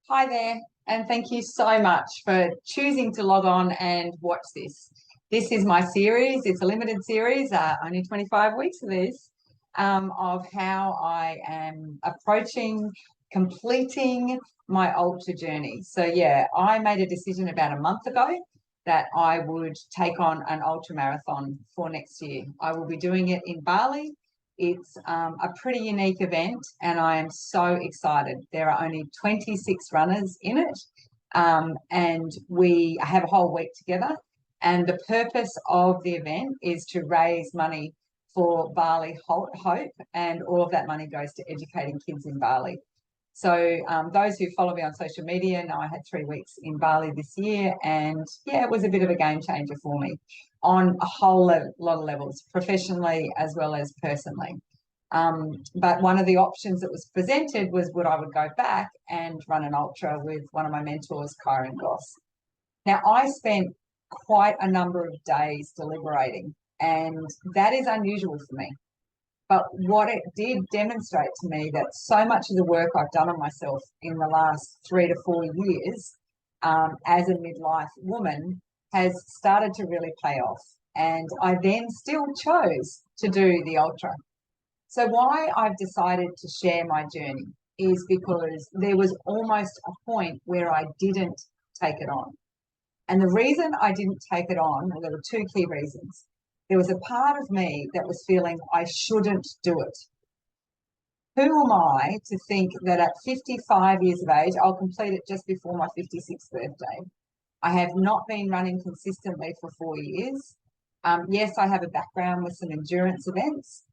Hi there, and thank you so much for choosing to log on and watch this. This is my series. It's a limited series, only 25 weeks of this, of how I am approaching completing my ultra journey. So, yeah, I made a decision about a month ago that I would take on an ultra marathon for next year. I will be doing it in Bali. It's a pretty unique event, and I am so excited. There are only 26 runners in it, and we have a whole week together. And the purpose of the event is to raise money for Bali Hope, and all of that money goes to educating kids in Bali. So those who follow me on social media know I had 3 weeks in Bali this year, and yeah, it was a bit of a game changer for me on a whole lot of levels, professionally as well as personally. But one of the options that was presented was would I would go back and run an ultra with one of my mentors, Kyron Goss. Now, I spent quite a number of days deliberating, and that is unusual for me. But what it did demonstrate to me that so much of the work I've done on myself in the last 3 to 4 years as a midlife woman has started to really pay off. And I then still chose to do the ultra. So why I've decided to share my journey is because there was almost a point where I didn't take it on. And the reason I didn't take it on, well, there were two key reasons. There was a part of me that was feeling I shouldn't do it. Who am I to think that at 55 years of age, I'll complete it just before my 56th birthday? I have not been running consistently for 4 years. Yes, I have a background with some endurance events,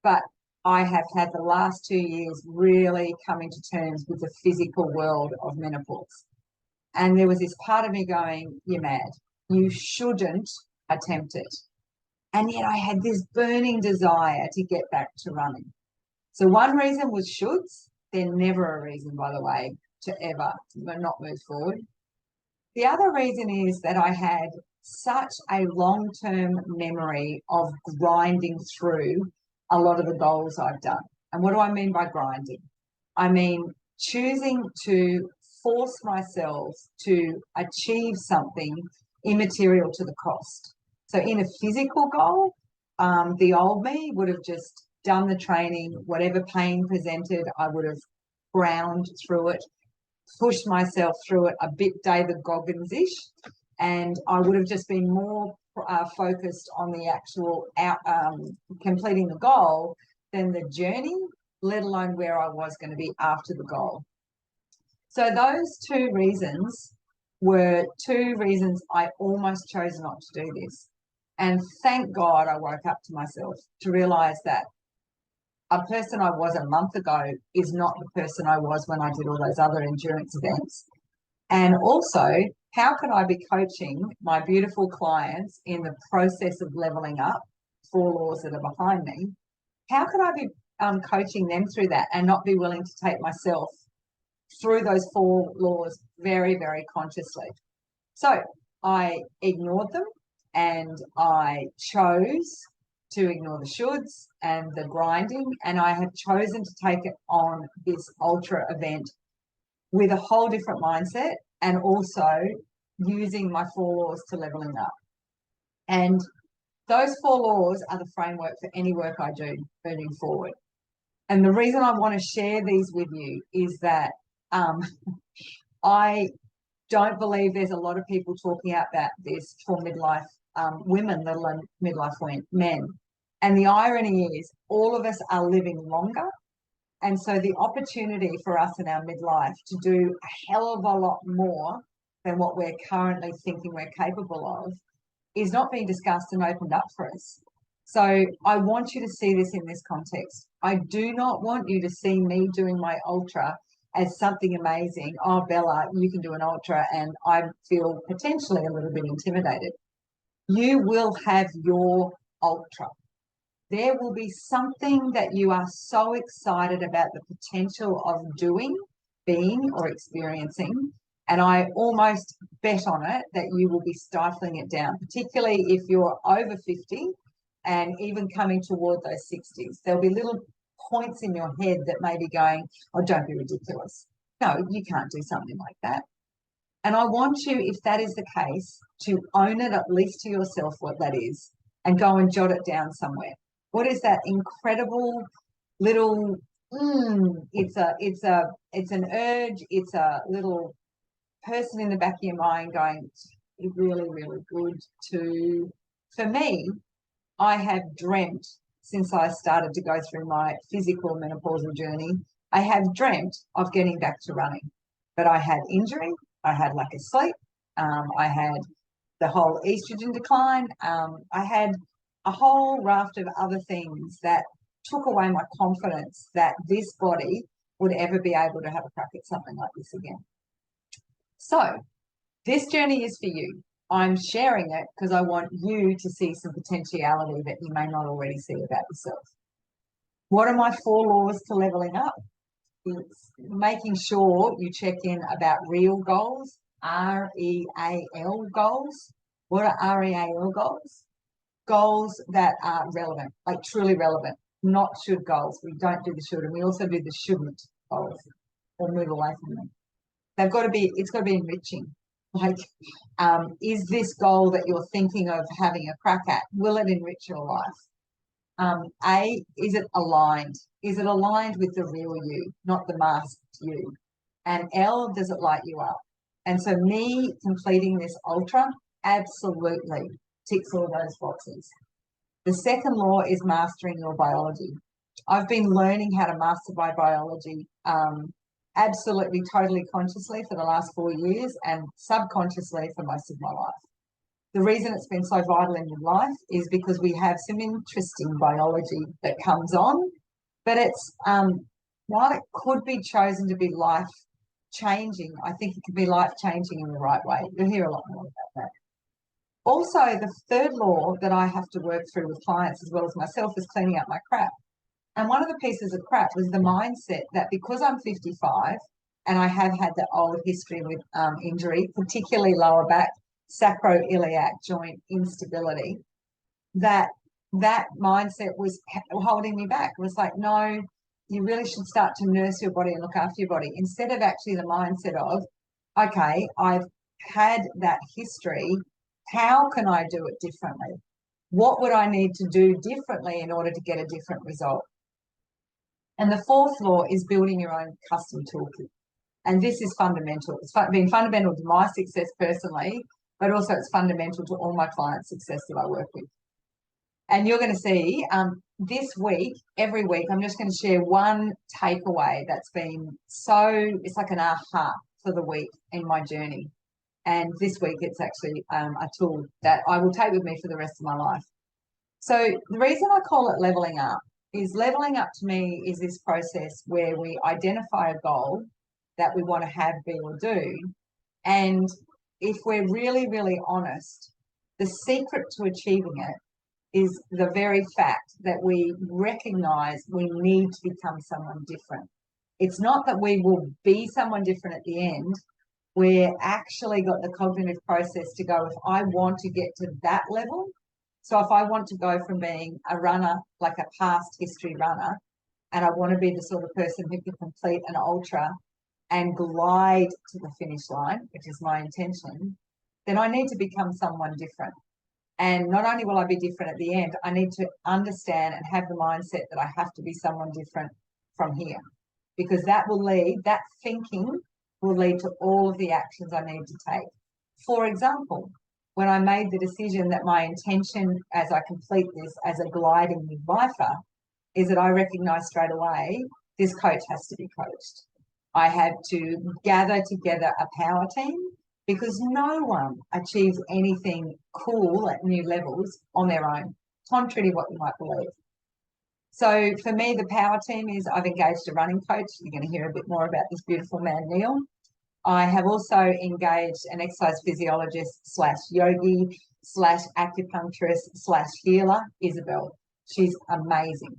but I have had the last 2 years really coming to terms with the physical world of menopause. And there was this part of me going, you're mad. You shouldn't attempt it. And yet I had this burning desire to get back to running. So one reason was shoulds. They're never a reason, by the way, to ever not move forward. The other reason is that I had such a long-term memory of grinding through a lot of the goals I've done. And what do I mean by grinding? I mean choosing to force myself to achieve something immaterial to the cost. So in a physical goal, the old me would have just done the training, whatever pain presented, I would have ground through it, pushed myself through it a bit David Goggins-ish, and I would have just been more focused on the actual completing the goal than the journey, let alone where I was going to be after the goal. So those two reasons were two reasons I almost chose not to do this. And thank God I woke up to myself to realize that a person I was a month ago is not the person I was when I did all those other endurance events. And also, how can I be coaching my beautiful clients in the process of leveling up, 4 laws that are behind me? How can I be coaching them through that and not be willing to take myself through those 4 laws very, very consciously? So I ignored them, and I chose to ignore the shoulds and the grinding, and I have chosen to take it on this ultra event with a whole different mindset, and also using my 4 laws to leveling up. And those 4 laws are the framework for any work I do moving forward. And the reason I want to share these with you is that I don't believe there's a lot of people talking about this for midlife women, let alone midlife men. And the irony is all of us are living longer. And so the opportunity for us in our midlife to do a hell of a lot more than what we're currently thinking we're capable of is not being discussed and opened up for us. So I want you to see this in this context. I do not want you to see me doing my ultra as something amazing. Oh, Bella, you can do an ultra, and I feel potentially a little bit intimidated. You will have your ultra. There will be something that you are so excited about the potential of doing, being, or experiencing. And I almost bet on it that you will be stifling it down, particularly if you're over 50 and even coming toward those 60s. There'll be little points in your head that may be going, oh, don't be ridiculous. no, you can't do something like that. And I want you, if that is the case, to own it at least to yourself what that is and go and jot it down somewhere. What is that incredible little it's an urge, it's a little person in the back of your mind going, it's really, really good to, for me, I have dreamt since I started to go through my physical menopausal journey, I have dreamt of getting back to running. But I had injury, I had lack of sleep, I had the whole estrogen decline, I had a whole raft of other things that took away my confidence that this body would ever be able to have a crack at something like this again. So this journey is for you. I'm sharing it because I want you to see some potentiality that you may not already see about yourself. What are my 4 laws to leveling up? It's making sure you check in about real goals, REAL goals. What are REAL goals? Goals that are relevant, like truly relevant, not should goals. We don't do the should, and we also do the shouldn't goals or move away from them. They've got to be, it's got to be enriching. Like, is this goal that you're thinking of having a crack at, will it enrich your life? A, is it aligned? Is it aligned with the real you, not the masked you? And L, does it light you up? And so me completing this ultra absolutely ticks all those boxes. The second law is mastering your biology. I've been learning how to master my biology absolutely, totally consciously for the last 4 years and subconsciously for most of my life. The reason it's been so vital in your life is because we have some interesting biology that comes on, but it's, while it could be chosen to be life-changing, I think it can be life-changing in the right way. You'll hear a lot more about that. Also, the third law that I have to work through with clients as well as myself is cleaning up my crap. And one of the pieces of crap was the mindset that because I'm 55 and I have had that old history with injury, particularly lower back, sacroiliac joint instability, that mindset was holding me back. It was like, no, you really should start to nurse your body and look after your body, instead of actually the mindset of, okay, I've had that history. How can I do it differently? What would I need to do differently in order to get a different result? And the fourth law is building your own custom toolkit. And this is fundamental. It's been fundamental to my success personally, but also it's fundamental to all my clients' success that I work with. And you're going to see this week, every week, I'm just going to share one takeaway that's been it's like an aha for the week in my journey. And this week it's actually a tool that I will take with me for the rest of my life. So the reason I call it leveling up is leveling up to me is this process where we identify a goal that we want to have, be, or do. And if we're really, really honest, the secret to achieving it is the very fact that we recognize we need to become someone different. It's not that we will be someone different at the end. We're actually got the cognitive process to go, if I want to get to that level, so if I want to go from being a runner, like a past history runner, and I want to be the sort of person who can complete an ultra and glide to the finish line, which is my intention, then I need to become someone different. And not only will I be different at the end, I need to understand and have the mindset that I have to be someone different from here, because that thinking will lead to all of the actions I need to take. For example, when I made the decision that my intention as I complete this as a gliding midwifer is that I recognize straight away this coach has to be coached. I have to gather together a power team, because no one achieves anything cool at new levels on their own, contrary to what you might believe. So for me, the power team is I've engaged a running coach. You're going to hear a bit more about this beautiful man, Neil. I have also engaged an exercise physiologist / yogi / acupuncturist / healer, Isabel. She's amazing.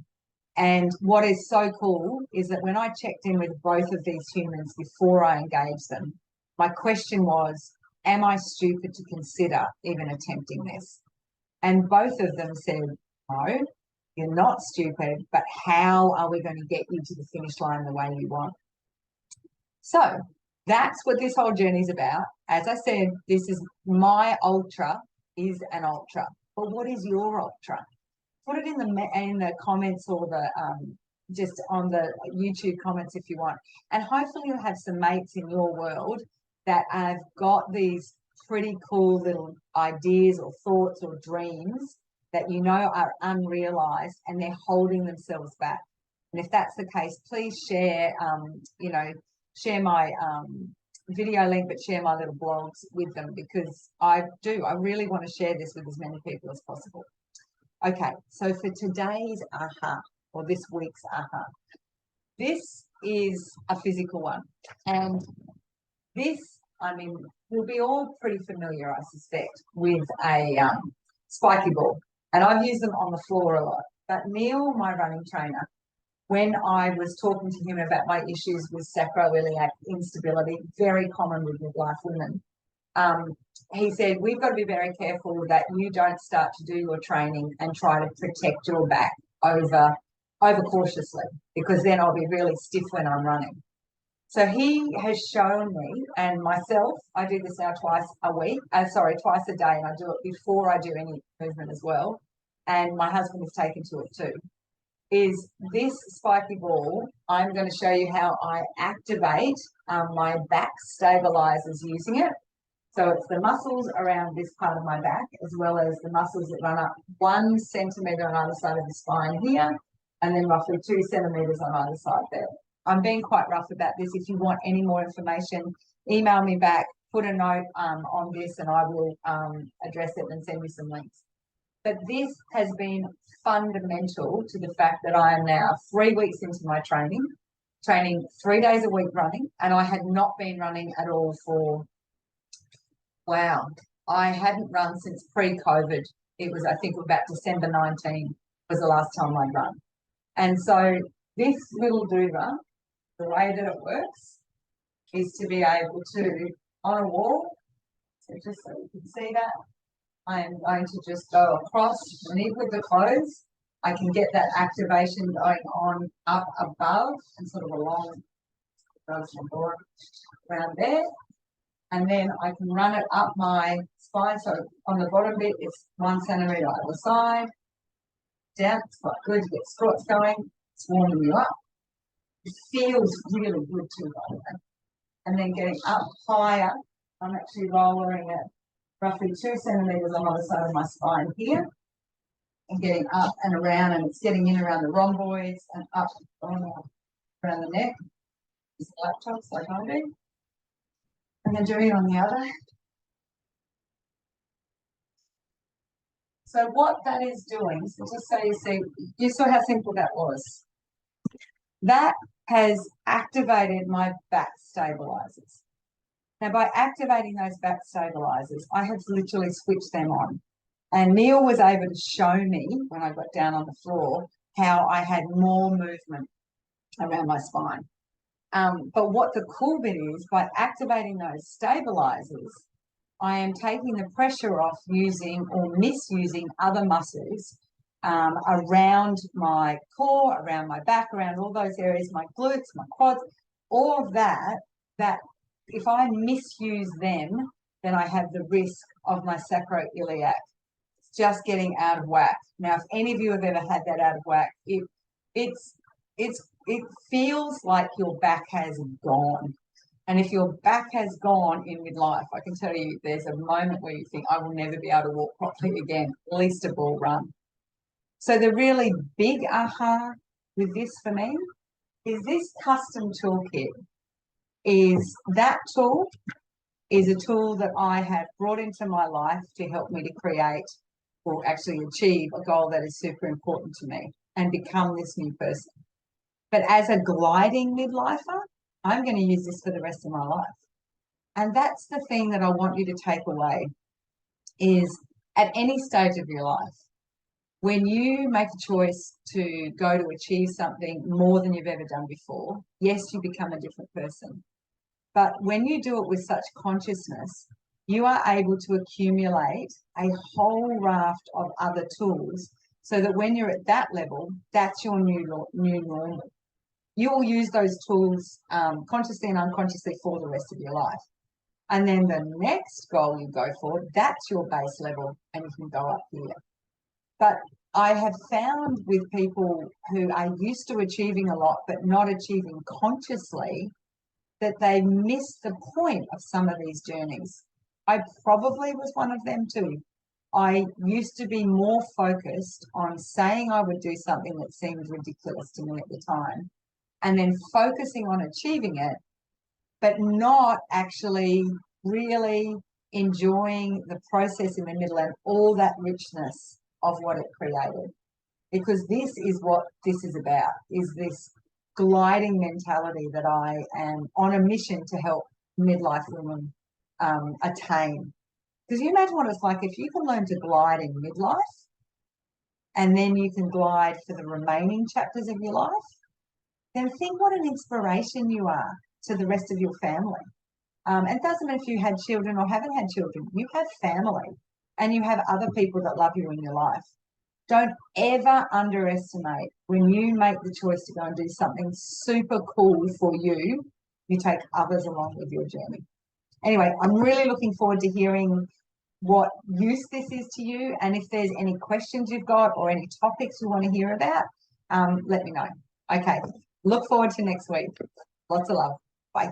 And what is so cool is that when I checked in with both of these humans before I engaged them, my question was, am I stupid to consider even attempting this? And both of them said, no, you're not stupid, but how are we going to get you to the finish line the way you want? So that's what this whole journey is about. As I said, this is my ultra is an ultra. But what is your ultra? Put it in the comments or the just on the YouTube comments if you want. And hopefully you'll have some mates in your world that have got these pretty cool little ideas or thoughts or dreams that you know are unrealized and they're holding themselves back. And if that's the case, please share, share my video link, but share my little blogs with them, because I really want to share this with as many people as possible. Okay, so for today's aha, or this week's aha, this is a physical one. And this, I mean, we'll be all pretty familiar, I suspect, with a spiky ball. And I've used them on the floor a lot. But Neil, my running trainer, when I was talking to him about my issues with sacroiliac instability, very common with midlife women, he said, we've got to be very careful that you don't start to do your training and try to protect your back over cautiously, because then I'll be really stiff when I'm running. So he has shown me, and myself, I do this now twice a day, and I do it before I do any movement as well. And my husband has taken to it too. Is this spiky ball, I'm going to show you how I activate my back stabilizers using it. So it's the muscles around this part of my back, as well as the muscles that run up 1 centimetre on either side of the spine here, and then roughly 2 centimetres on either side there. I'm being quite rough about this. If you want any more information, email me back, put a note on this, and I will address it and send you some links. But this has been fundamental to the fact that I am now 3 weeks into my training 3 days a week running, and I had not been running at all for, wow, I hadn't run since pre-COVID. It was, I think, about December 19 was the last time I'd run. And so this little doova, the way that it works is to be able to, on a wall, so just so you can see that, I am going to just go across beneath with the clothes. I can get that activation going on up above and sort of along around there. And then I can run it up my spine. So on the bottom bit, it's 1 centimetre either side. Down, it's quite good to get squats going. It's warming you up. It feels really good too, by the way. And then getting up higher, I'm actually lowering it roughly 2 centimetres on the other side of my spine here, and getting up and around, and it's getting in around the rhomboids and up around the neck. These laptops like I do. And then doing it on the other. So what that is doing, so just so you saw how simple that was. That has activated my back stabilizers. Now, by activating those back stabilizers, I have literally switched them on. And Neil was able to show me when I got down on the floor how I had more movement around my spine. But what the cool bit is, by activating those stabilizers, I am taking the pressure off using or misusing other muscles around my core, around my back, around all those areas, my glutes, my quads, all of that if I misuse them, then I have the risk of my sacroiliac just getting out of whack. Now, if any of you have ever had that out of whack, it feels like your back has gone. And if your back has gone in midlife, I can tell you there's a moment where you think, I will never be able to walk properly again, at least a ball run. So the really big aha with this for me is this custom toolkit. That tool is a tool that I have brought into my life to help me to create or actually achieve a goal that is super important to me and become this new person. But as a gliding midlifer, I'm going to use this for the rest of my life. And that's the thing that I want you to take away is at any stage of your life, when you make a choice to go to achieve something more than you've ever done before, yes, you become a different person. But when you do it with such consciousness, you are able to accumulate a whole raft of other tools so that when you're at that level, that's your new normal. you will use those tools consciously and unconsciously for the rest of your life. And then the next goal you go for, that's your base level, and you can go up here. But I have found with people who are used to achieving a lot but not achieving consciously, that they miss the point of some of these journeys. I probably was one of them too. I used to be more focused on saying I would do something that seemed ridiculous to me at the time, and then focusing on achieving it, but not actually really enjoying the process in the middle and all that richness of what it created. Because this is what this is about, is this gliding mentality that I am on a mission to help midlife women attain. Because you imagine what it's like if you can learn to glide in midlife, and then you can glide for the remaining chapters of your life, then think what an inspiration you are to the rest of your family. It doesn't matter if you had children or haven't had children, you have family and you have other people that love you in your life. Don't ever underestimate when you make the choice to go and do something super cool for you, you take others along with your journey. Anyway, I'm really looking forward to hearing what use this is to you. And if there's any questions you've got or any topics you want to hear about, let me know. Okay, look forward to next week. Lots of love. Bye.